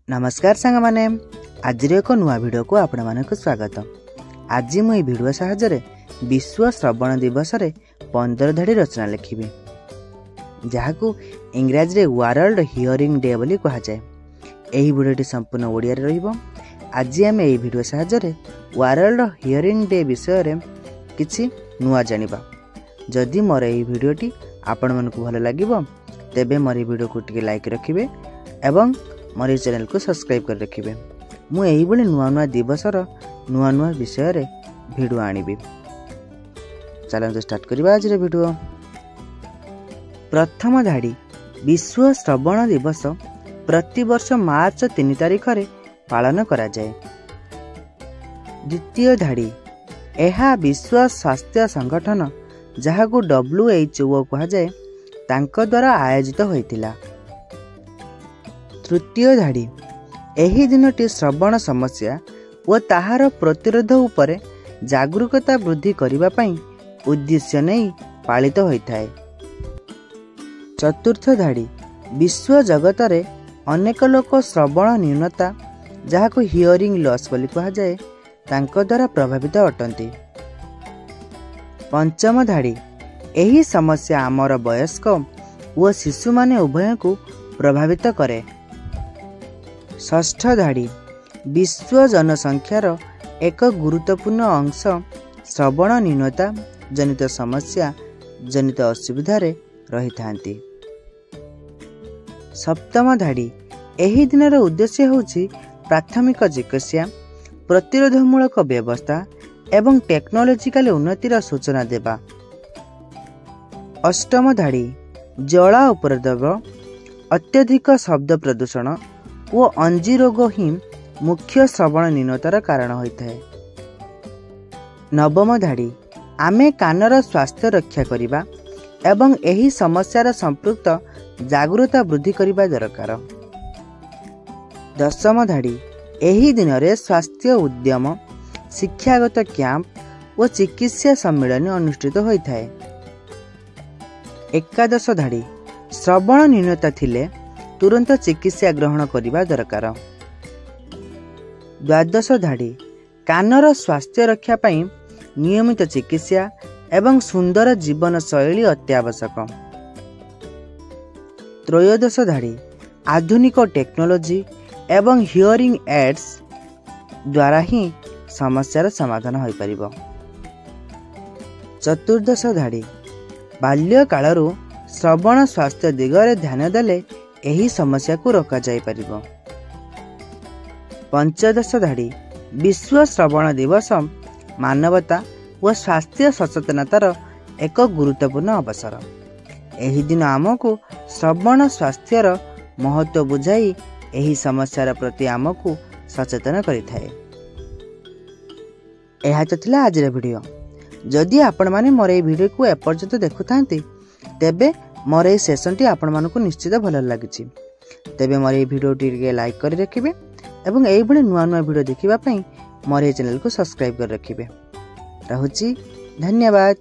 नमस्कार सांग माने आज एक नुआ वीडियो को आपण मानक स्वागत। आज मु वीडियो साहाय्य विश्व श्रवण दिवस रे 15 धाड़ी रचना लिखिबी जहाकू इंग्रजी रे वर्ल्ड हियरिंग डे बोली कहा जाए। एही वीडियोटी संपूर्ण ओडिया रे रहिबो। आज आम एही वीडियो साहाय्य वर्ल्ड हियरिंग डे विषय रे किछि नुआ जानिबा। जदि मोर एही वीडियोटी आपण मानकु भलो लागिबो तेबे मोर वीडियो को टिके लाइक रखिबे एवं मोर चैनल को सब्सक्राइब कर रखिबे। मु एही बळे नुआ नुआ दिवसर नुआ नुआ विषय रे वीडियो आनिबी। चलो स्टार्ट करिबा आज रे वीडियो। प्रथम धाड़ी विश्व श्रवण दिवस प्रति वर्ष मार्च 3 तारिख रे पालन करा जाए। द्वितीय धाड़ी एहा विश्व स्वास्थ्य संगठन जहाकू WHO कहा जाए तांको द्वारा आयोजित होइतिला। तृतीय धाड़ी एही दिनटी श्रवण समस्या व ताहार प्रतिरोध उपरे जागरूकता वृद्धि करिबा पई उद्देश्य नहीं पालित होइथाय। चतुर्थ धाड़ी विश्व जगत रे अनेक लोक श्रवण न्यूनता जहाकू हियरिंग लॉस बोली कहा जाए तांको द्वारा प्रभावित अटंती। पंचम धाड़ी एही समस्या आमर वयस्क व शिशु माने उभय को प्रभावित करे। षष्ठ धाड़ी विश्व जनसंख्यार एक गुरुत्वपूर्ण अंश श्रवण न्यूनता जनित समस्या जनित असुविधा रे रही थांती। सप्तम धाड़ी एही दिनर उद्देश्य होछि प्राथमिक चिकित्सा प्रतिरोधमूलक व्यवस्था एवं टेक्नोलॉजिकल उन्नतिर सूचना देबा। अष्टम धाड़ी जला उपद्रव अत्यधिक शब्द प्रदूषण व अंजी रोग ही मुख्य श्रवण न्यूनतार कारण होइथाय। नवम धाड़ी आमे कानर स्वास्थ्य रक्षा करिबा एवं एही समस्यार संपृक्त जागरूकता वृद्धि करिबा दरकार। दशम धाड़ी एही दिन रे स्वास्थ्य उद्यम शिक्षागत कैंप व चिकित्सा सम्मेलन अनुष्ठित होइथाय। एकादश धाड़ी श्रवण न्यूनता थिले तुरंत चिकित्सा ग्रहण करिबा दरकार। द्वादश धाड़ी कानर स्वास्थ्य रक्षा पई नियमित चिकित्सा एवं सुंदर जीवन शैली अत्यावश्यक। त्रयोदश धाड़ी आधुनिक टेक्नोलॉजी एवं हियरिंग एड्स द्वारा ही समस्यार समाधान हो पारिबो। चतुर्दश धाड़ी बाल्य कालरू श्रवण स्वास्थ्य दिगरे ध्यान देले एही समस्या को रोका जाय पारिबो। पंचदश धाड़ी विश्व श्रवण दिवस मानवता व स्वास्थ्य सचेतनतार एक गुरुत्वपूर्ण अवसर। एही दिन आमको श्रवण स्वास्थ्यर महत्व बुझाई एही समस्यार प्रति आमको सचेतन करिथाय। एहा तो थिला आज रे वीडियो। जदि आपण माने मोर ए वीडियो को एपर्यंत देखुथांती तेबे मोर ए सेशन टी आपण मानको निश्चित भल लागिछि। तेबे मोर ए वीडियो टी लाइक कर रखिबे एवं एही भली नुआ नुआ वीडियो देखिबा पई मोर ए चैनल को सब्सक्राइब कर रखिबे। रहूछि धन्यवाद।